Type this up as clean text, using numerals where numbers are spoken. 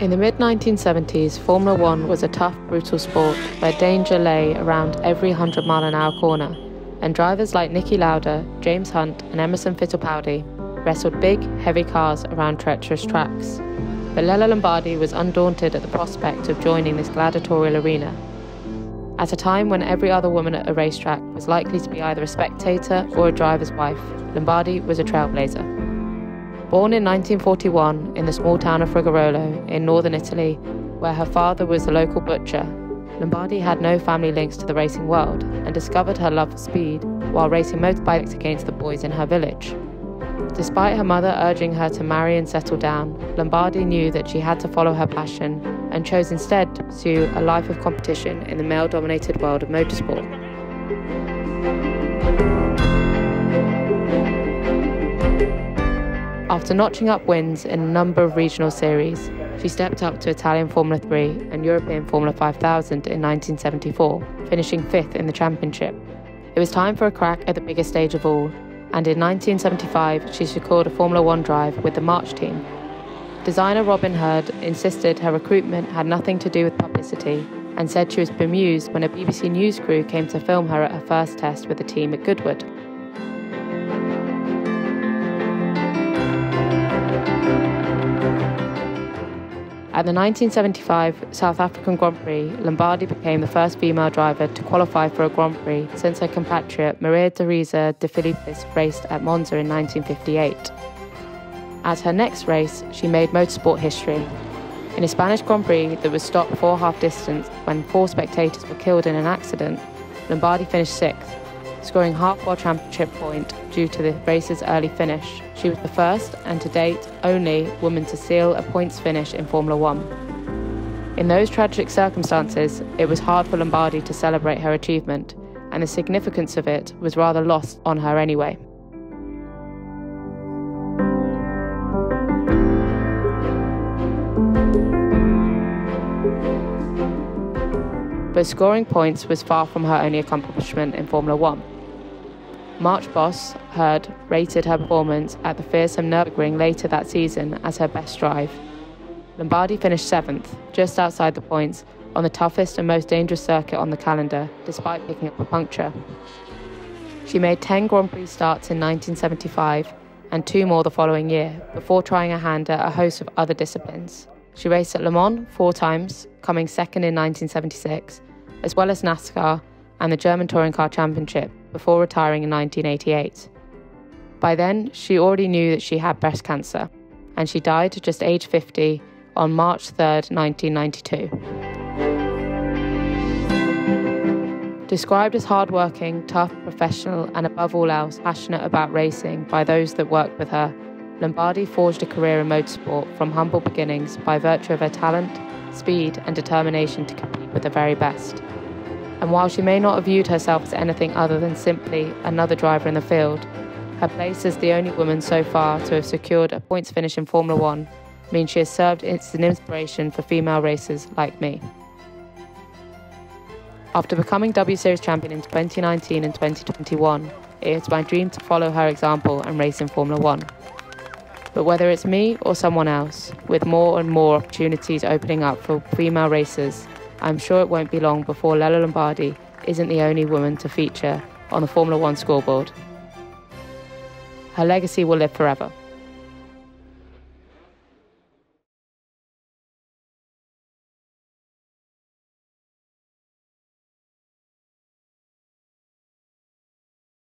In the mid-1970s, Formula One was a tough, brutal sport where danger lay around every 100-mile-an-hour corner, and drivers like Niki Lauda, James Hunt and Emerson Fittipaldi wrestled big, heavy cars around treacherous tracks. But Lella Lombardi was undaunted at the prospect of joining this gladiatorial arena. At a time when every other woman at a racetrack was likely to be either a spectator or a driver's wife, Lombardi was a trailblazer. Born in 1941 in the small town of Frigarolo in northern Italy, where her father was a local butcher, Lombardi had no family links to the racing world and discovered her love for speed while racing motorbikes against the boys in her village. Despite her mother urging her to marry and settle down, Lombardi knew that she had to follow her passion and chose instead to pursue a life of competition in the male-dominated world of motorsport. After notching up wins in a number of regional series, she stepped up to Italian Formula 3 and European Formula 5000 in 1974, finishing 5th in the championship. It was time for a crack at the biggest stage of all, and in 1975 she secured a Formula 1 drive with the March team. Designer Robin Hurd insisted her recruitment had nothing to do with publicity and said she was bemused when a BBC News crew came to film her at her first test with the team at Goodwood. At the 1975 South African Grand Prix, Lombardi became the first female driver to qualify for a Grand Prix since her compatriot Maria Teresa de Filippis raced at Monza in 1958. At her next race, she made motorsport history. In a Spanish Grand Prix that was stopped before half-distance when 4 spectators were killed in an accident, Lombardi finished 6th, scoring half World Championship point due to the race's early finish. She was the first, and to date, only, woman to seal a points finish in Formula One. In those tragic circumstances, it was hard for Lombardi to celebrate her achievement, and the significance of it was rather lost on her anyway. But scoring points was far from her only accomplishment in Formula One. March boss, Hurd, rated her performance at the fearsome Nürburgring later that season as her best drive. Lombardi finished 7th, just outside the points, on the toughest and most dangerous circuit on the calendar, despite picking up a puncture. She made 10 Grand Prix starts in 1975 and 2 more the following year, before trying her hand at a host of other disciplines. She raced at Le Mans 4 times, coming 2nd in 1976, as well as NASCAR and the German Touring Car Championship, before retiring in 1988. By then, she already knew that she had breast cancer, and she died at just age 50 on March 3, 1992. Described as hard-working, tough, professional, and above all else, passionate about racing by those that worked with her, Lombardi forged a career in motorsport from humble beginnings by virtue of her talent, speed, and determination to compete with the very best. And while she may not have viewed herself as anything other than simply another driver in the field, her place as the only woman so far to have secured a points finish in Formula One means she has served as an inspiration for female racers like me. After becoming W Series champion in 2019 and 2021, it is my dream to follow her example and race in Formula One. But whether it's me or someone else, with more and more opportunities opening up for female racers, I'm sure it won't be long before Lella Lombardi isn't the only woman to feature on the Formula One scoreboard. Her legacy will live forever.